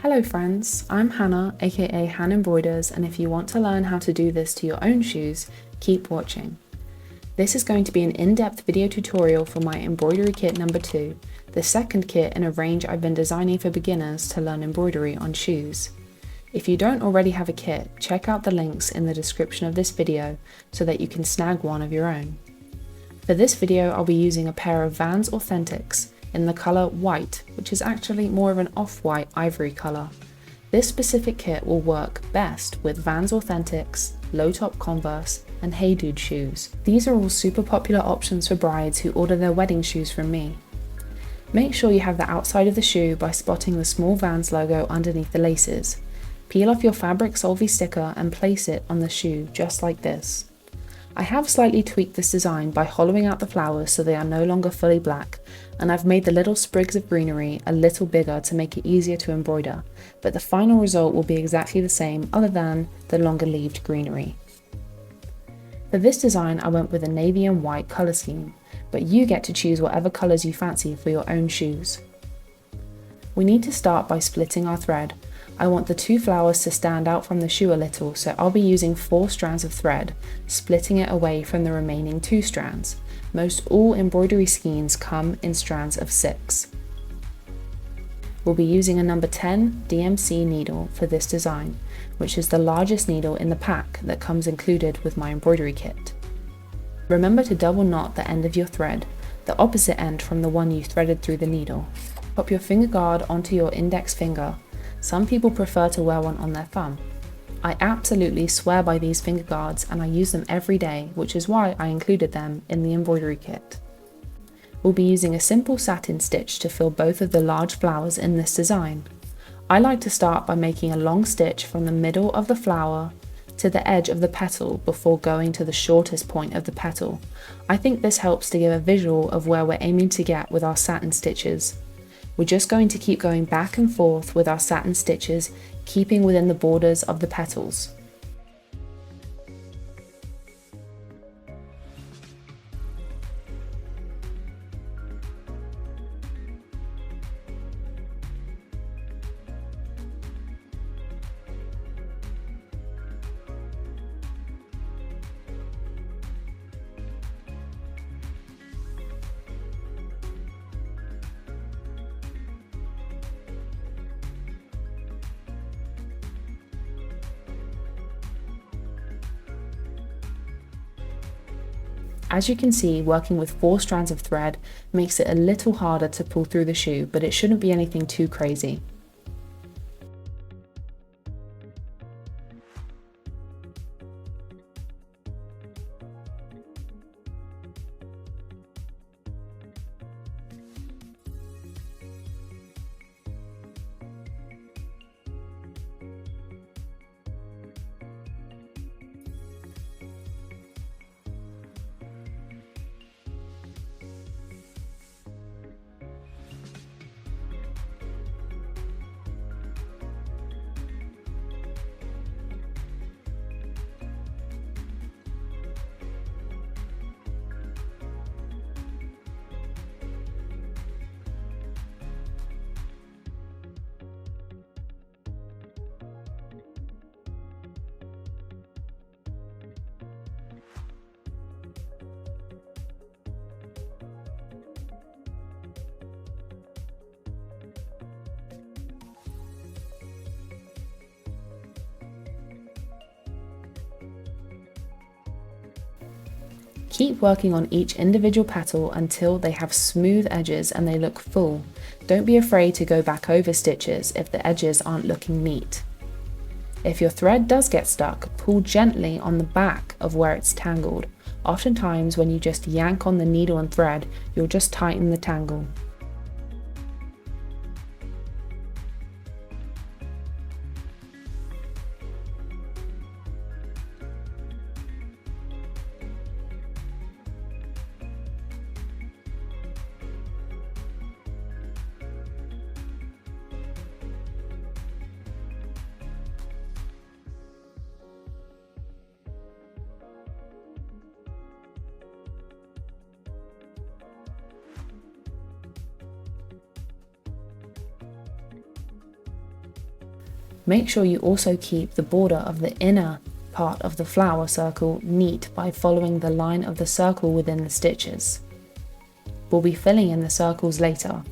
Hello friends, I'm Hannah, aka Han Embroiders, and if you want to learn how to do this to your own shoes, keep watching. This is going to be an in-depth video tutorial for my embroidery kit number 2, the second kit in a range I've been designing for beginners to learn embroidery on shoes. If you don't already have a kit, check out the links in the description of this video so that you can snag one of your own. For this video, I'll be using a pair of Vans Authentics in the colour white, which is actually more of an off-white ivory colour. This specific kit will work best with Vans Authentics, low-top Converse, and Hey Dude shoes. These are all super popular options for brides who order their wedding shoes from me. Make sure you have the outside of the shoe by spotting the small Vans logo underneath the laces. Peel off your fabric Solvay sticker and place it on the shoe just like this. I have slightly tweaked this design by hollowing out the flowers so they are no longer fully black, and I've made the little sprigs of greenery a little bigger to make it easier to embroider, but the final result will be exactly the same other than the longer leaved greenery. For this design I went with a navy and white colour scheme, but you get to choose whatever colours you fancy for your own shoes. We need to start by splitting our thread. I want the two flowers to stand out from the shoe a little, so I'll be using 4 strands of thread, splitting it away from the remaining 2 strands. Most all embroidery skeins come in strands of 6. We'll be using a number 10 DMC needle for this design, which is the largest needle in the pack that comes included with my embroidery kit. Remember to double knot the end of your thread, the opposite end from the one you threaded through the needle. Pop your finger guard onto your index finger. Some people prefer to wear one on their thumb. I absolutely swear by these finger guards and I use them every day, which is why I included them in the embroidery kit. We'll be using a simple satin stitch to fill both of the large flowers in this design. I like to start by making a long stitch from the middle of the flower to the edge of the petal before going to the shortest point of the petal. I think this helps to give a visual of where we're aiming to get with our satin stitches. We're just going to keep going back and forth with our satin stitches, keeping within the borders of the petals. As you can see, working with 4 strands of thread makes it a little harder to pull through the shoe, but it shouldn't be anything too crazy. Keep working on each individual petal until they have smooth edges and they look full. Don't be afraid to go back over stitches if the edges aren't looking neat. If your thread does get stuck, pull gently on the back of where it's tangled. Oftentimes when you just yank on the needle and thread, you'll just tighten the tangle. Make sure you also keep the border of the inner part of the flower circle neat by following the line of the circle within the stitches. We'll be filling in the circles later.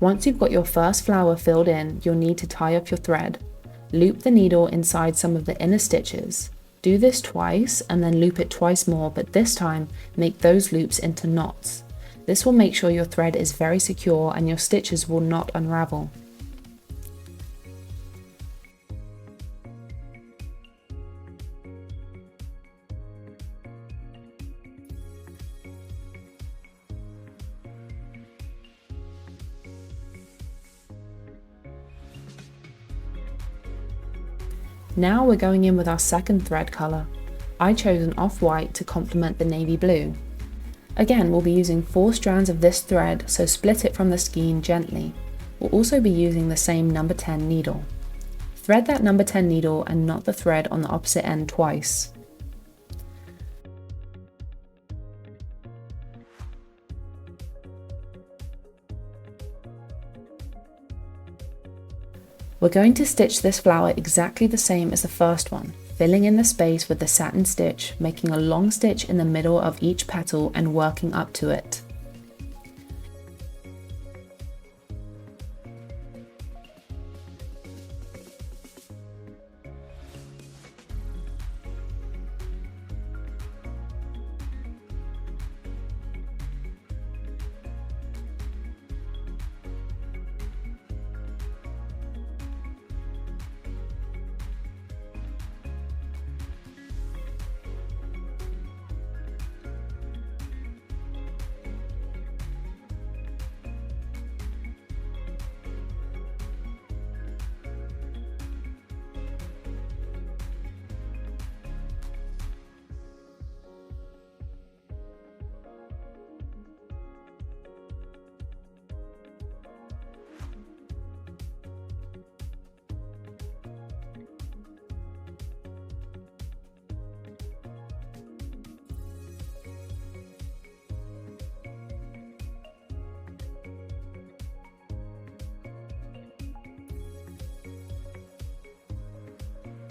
Once you've got your first flower filled in, you'll need to tie up your thread. Loop the needle inside some of the inner stitches. Do this twice and then loop it twice more, but this time make those loops into knots. This will make sure your thread is very secure and your stitches will not unravel. Now we're going in with our second thread colour. I chose an off-white to complement the navy blue. Again, we'll be using 4 strands of this thread, so split it from the skein gently. We'll also be using the same number 10 needle. Thread that number 10 needle and knot the thread on the opposite end twice. We're going to stitch this flower exactly the same as the first one, filling in the space with the satin stitch, making a long stitch in the middle of each petal and working up to it.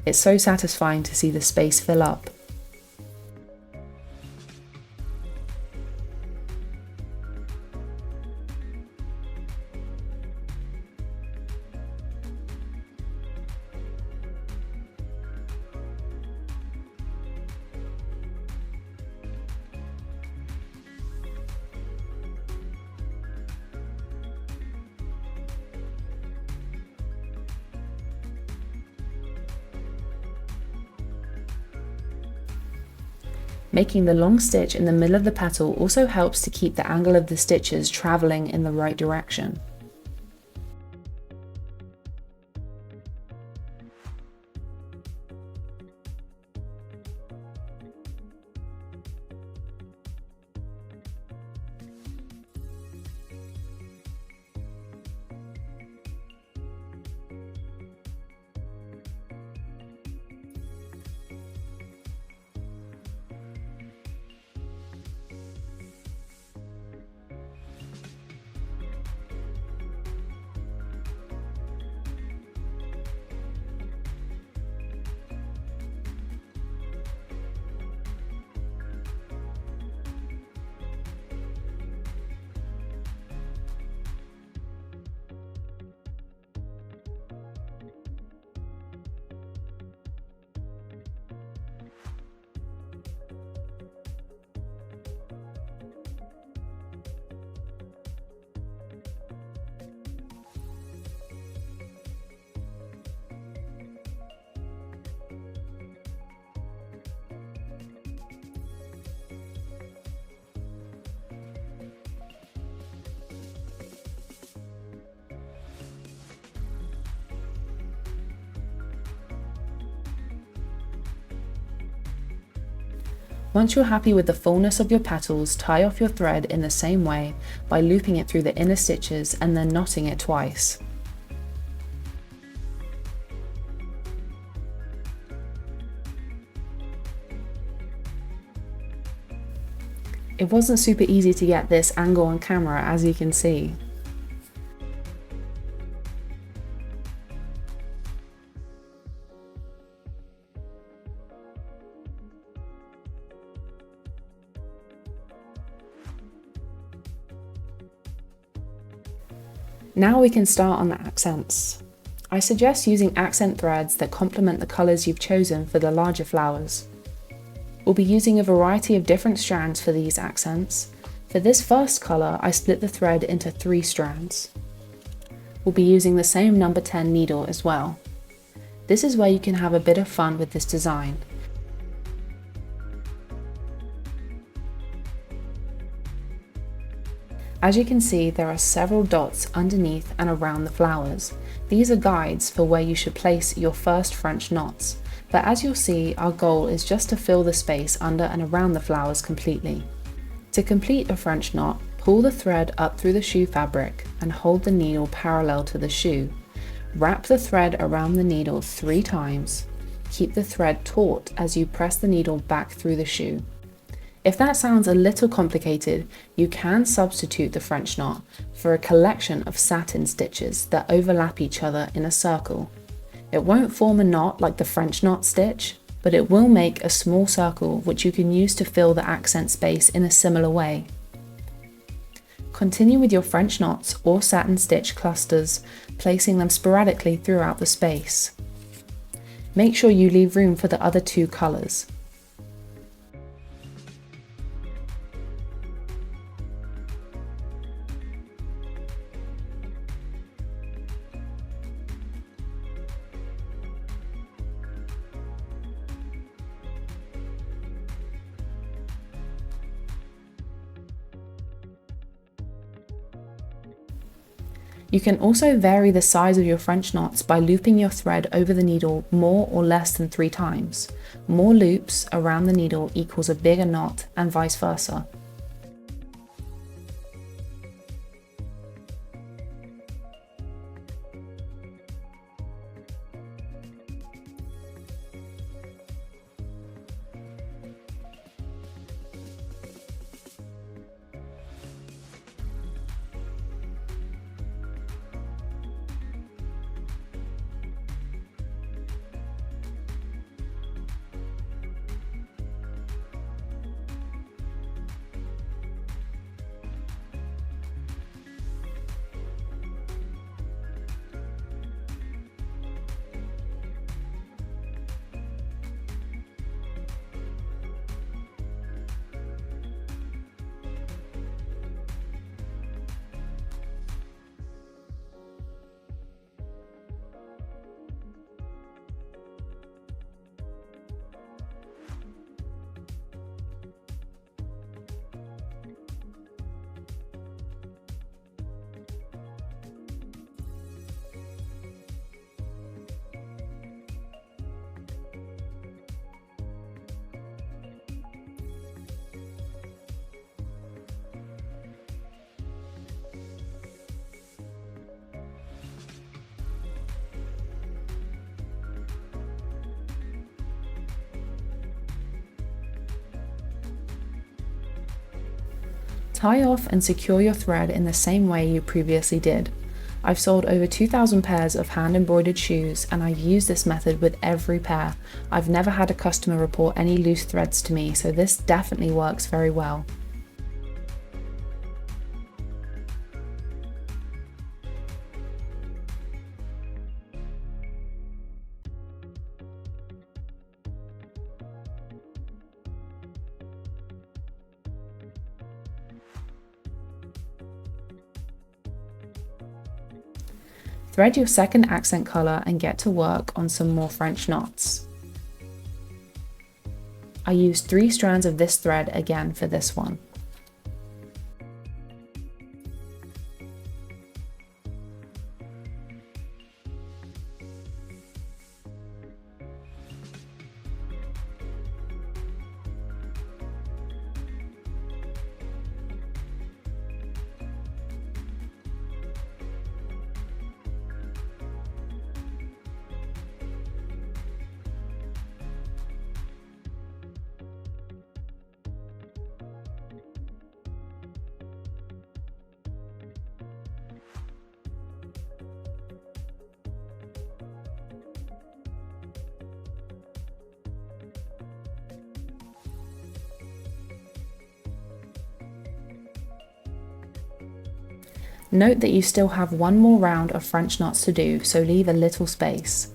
It's so satisfying to see the space fill up. Making the long stitch in the middle of the petal also helps to keep the angle of the stitches traveling in the right direction. Once you're happy with the fullness of your petals, tie off your thread in the same way by looping it through the inner stitches and then knotting it twice. It wasn't super easy to get this angle on camera, as you can see. Now we can start on the accents. I suggest using accent threads that complement the colours you've chosen for the larger flowers. We'll be using a variety of different strands for these accents. For this first colour, I split the thread into 3 strands. We'll be using the same number 10 needle as well. This is where you can have a bit of fun with this design. As you can see, there are several dots underneath and around the flowers. These are guides for where you should place your first French knots, but as you'll see, our goal is just to fill the space under and around the flowers completely. To complete a French knot, pull the thread up through the shoe fabric and hold the needle parallel to the shoe. Wrap the thread around the needle 3 times. Keep the thread taut as you press the needle back through the shoe. If that sounds a little complicated, you can substitute the French knot for a collection of satin stitches that overlap each other in a circle. It won't form a knot like the French knot stitch, but it will make a small circle which you can use to fill the accent space in a similar way. Continue with your French knots or satin stitch clusters, placing them sporadically throughout the space. Make sure you leave room for the other 2 colours. You can also vary the size of your French knots by looping your thread over the needle more or less than 3 times. More loops around the needle equals a bigger knot, and vice versa. Tie off and secure your thread in the same way you previously did. I've sold over 2,000 pairs of hand embroidered shoes and I use this method with every pair. I've never had a customer report any loose threads to me, so this definitely works very well. Thread your second accent colour and get to work on some more French knots. I used 3 strands of this thread again for this one. Note that you still have one more round of French knots to do, so leave a little space.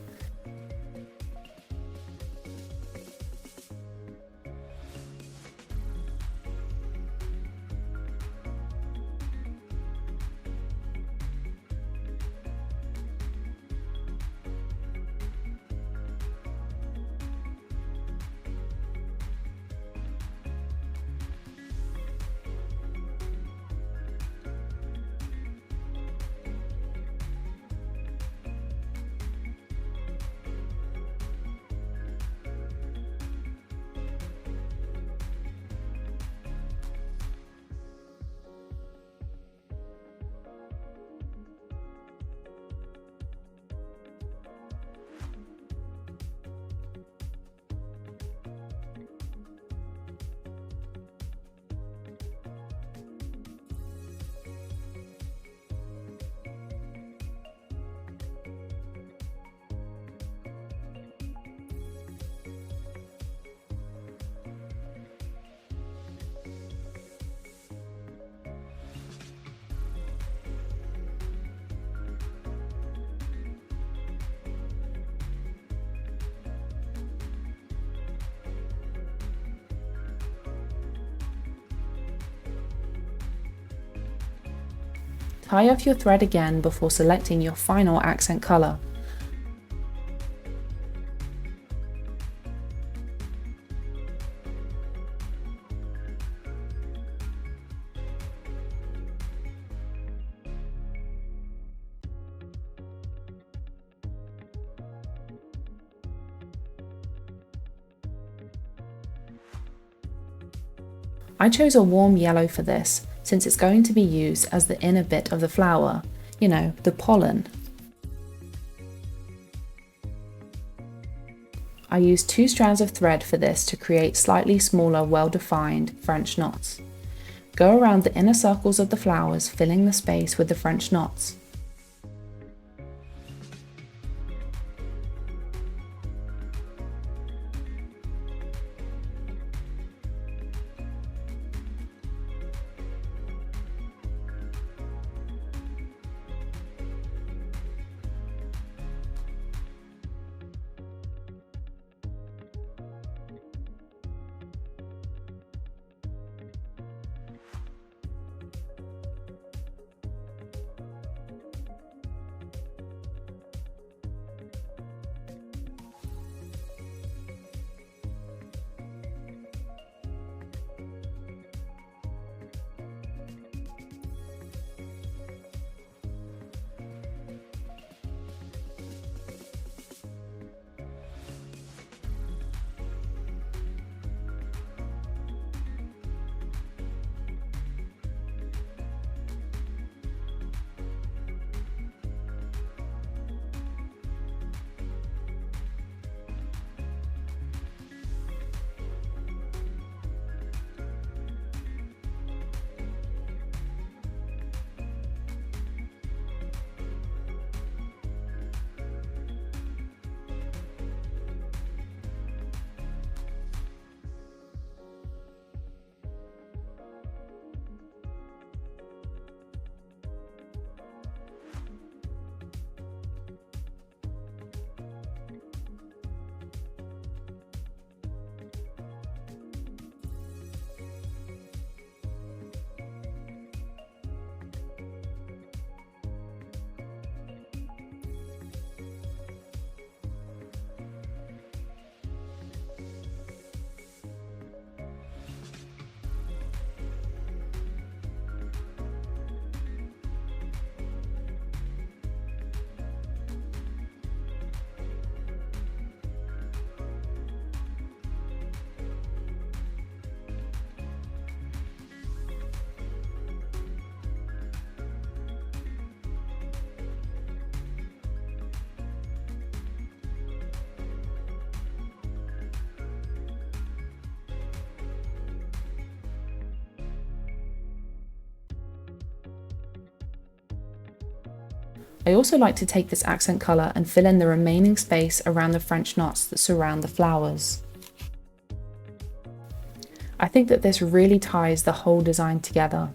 Tie off your thread again before selecting your final accent colour. I chose a warm yellow for this, since it's going to be used as the inner bit of the flower, you know, the pollen. I used 2 strands of thread for this to create slightly smaller, well-defined French knots. Go around the inner circles of the flowers, filling the space with the French knots. I also like to take this accent colour and fill in the remaining space around the French knots that surround the flowers. I think that this really ties the whole design together.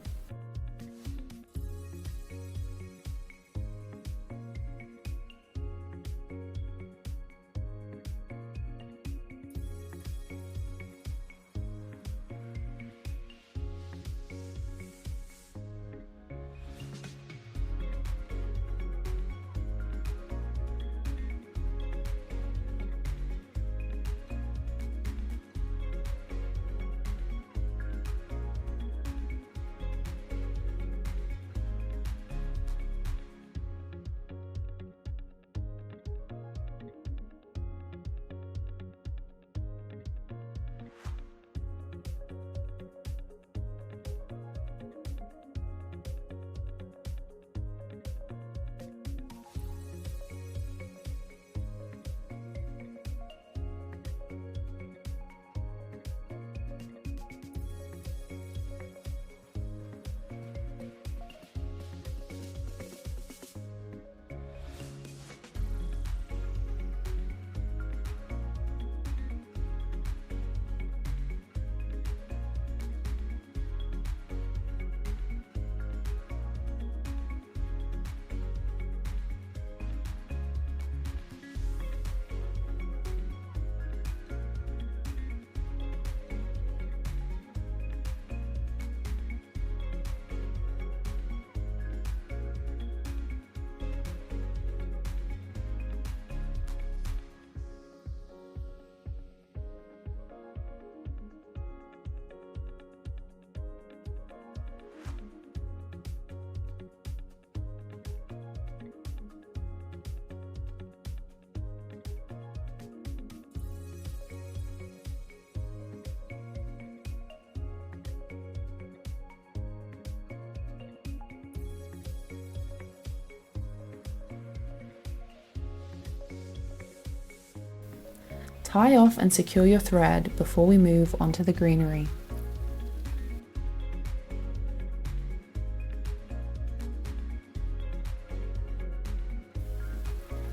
Tie off and secure your thread before we move on to the greenery.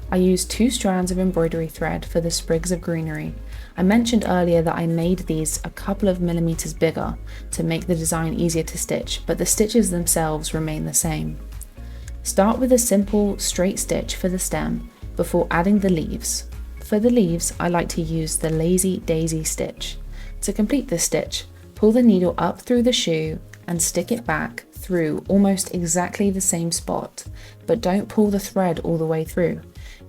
I used 2 strands of embroidery thread for the sprigs of greenery. I mentioned earlier that I made these a couple of millimeters bigger to make the design easier to stitch, but the stitches themselves remain the same. Start with a simple straight stitch for the stem before adding the leaves. For the leaves, I like to use the lazy daisy stitch. To complete this stitch, pull the needle up through the shoe and stick it back through almost exactly the same spot, but don't pull the thread all the way through.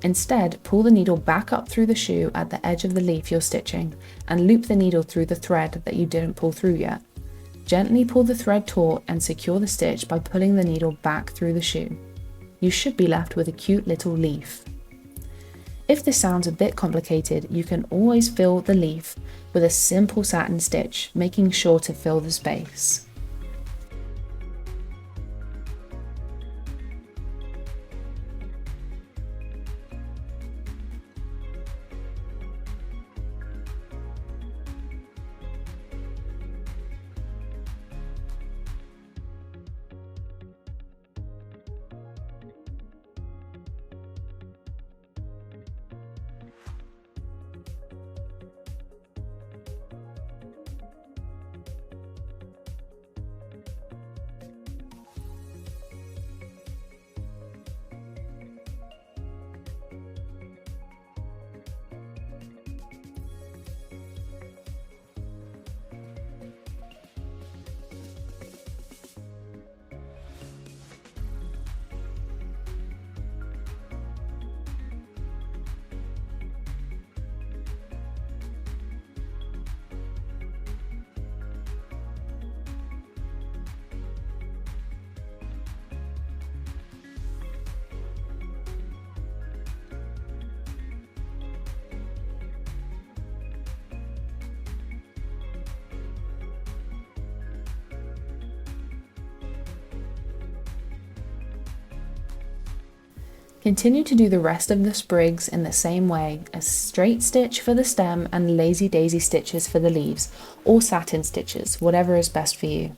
Instead, pull the needle back up through the shoe at the edge of the leaf you're stitching and loop the needle through the thread that you didn't pull through yet. Gently pull the thread taut and secure the stitch by pulling the needle back through the shoe. You should be left with a cute little leaf. If this sounds a bit complicated, you can always fill the leaf with a simple satin stitch, making sure to fill the space. Continue to do the rest of the sprigs in the same way, a straight stitch for the stem and lazy daisy stitches for the leaves, or satin stitches, whatever is best for you.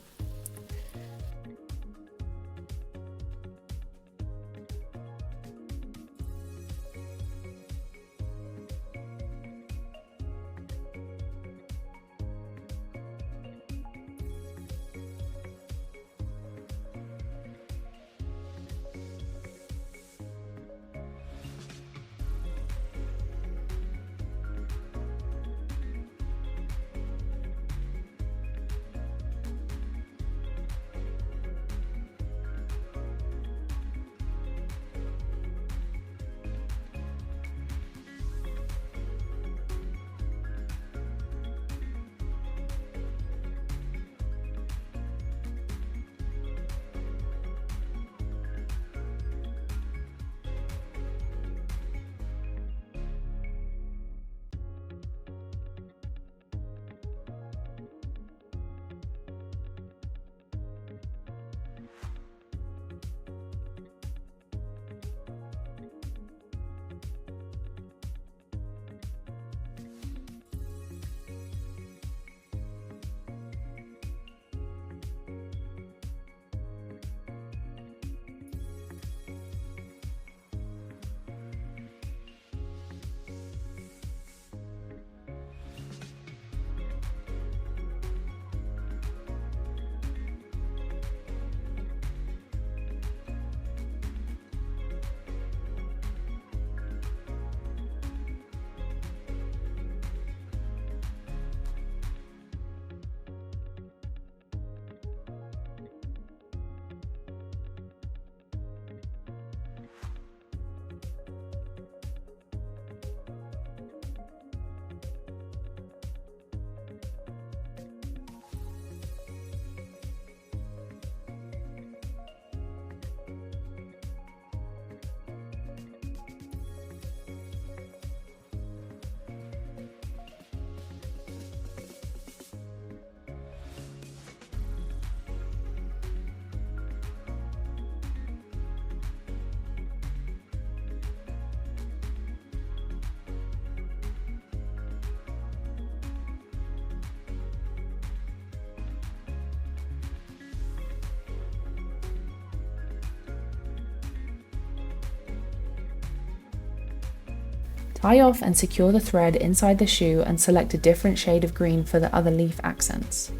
Tie off and secure the thread inside the shoe and select a different shade of green for the other leaf accents.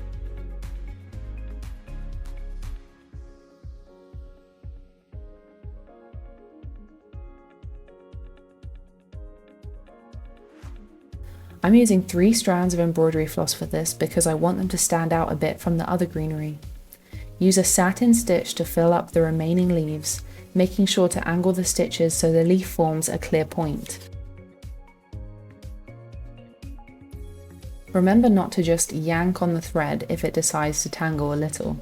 I'm using 3 strands of embroidery floss for this because I want them to stand out a bit from the other greenery. Use a satin stitch to fill up the remaining leaves, making sure to angle the stitches so the leaf forms a clear point. Remember not to just yank on the thread if it decides to tangle a little.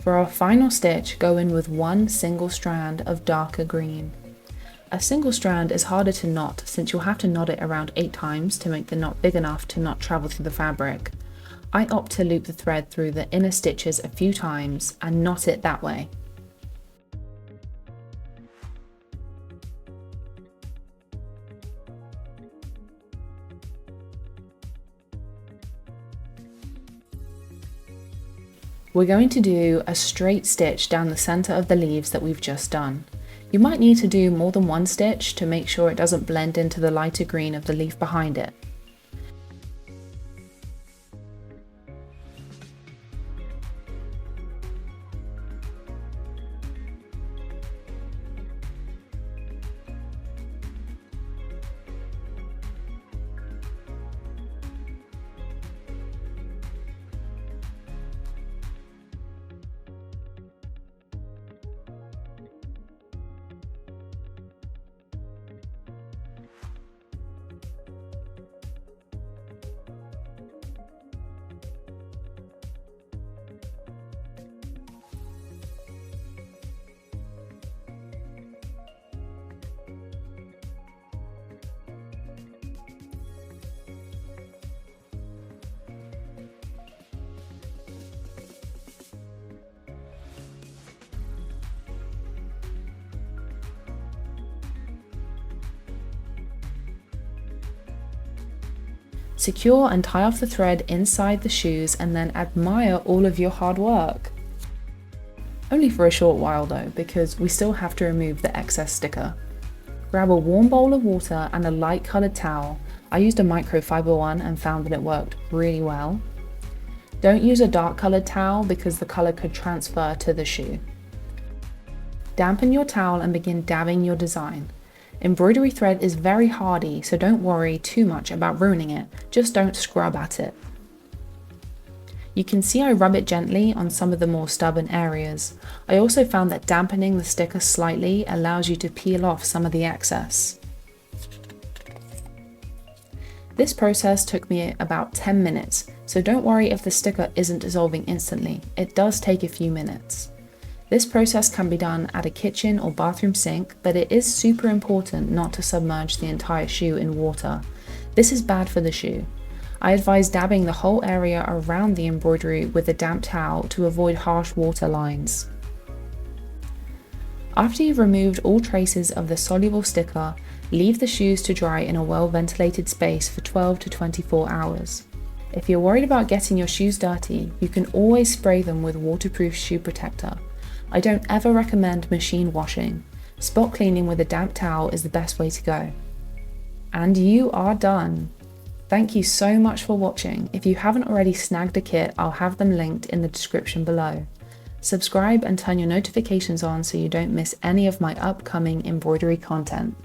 For our final stitch, go in with 1 single strand of darker green. A single strand is harder to knot since you'll have to knot it around 8 times to make the knot big enough to not travel through the fabric. I opt to loop the thread through the inner stitches a few times and knot it that way. We're going to do a straight stitch down the center of the leaves that we've just done. You might need to do more than 1 stitch to make sure it doesn't blend into the lighter green of the leaf behind it. Secure and tie off the thread inside the shoes and then admire all of your hard work. Only for a short while though, because we still have to remove the excess sticker. Grab a warm bowl of water and a light coloured towel. I used a microfiber one and found that it worked really well. Don't use a dark coloured towel because the colour could transfer to the shoe. Dampen your towel and begin dabbing your design. Embroidery thread is very hardy, so don't worry too much about ruining it, just don't scrub at it. You can see I rub it gently on some of the more stubborn areas. I also found that dampening the sticker slightly allows you to peel off some of the excess. This process took me about 10 minutes, so don't worry if the sticker isn't dissolving instantly, it does take a few minutes. This process can be done at a kitchen or bathroom sink, but it is super important not to submerge the entire shoe in water. This is bad for the shoe. I advise dabbing the whole area around the embroidery with a damp towel to avoid harsh water lines. After you've removed all traces of the soluble sticker, leave the shoes to dry in a well-ventilated space for 12 to 24 hours. If you're worried about getting your shoes dirty, you can always spray them with waterproof shoe protector. I don't ever recommend machine washing. Spot cleaning with a damp towel is the best way to go. And you are done! Thank you so much for watching. If you haven't already snagged a kit, I'll have them linked in the description below. Subscribe and turn your notifications on so you don't miss any of my upcoming embroidery content.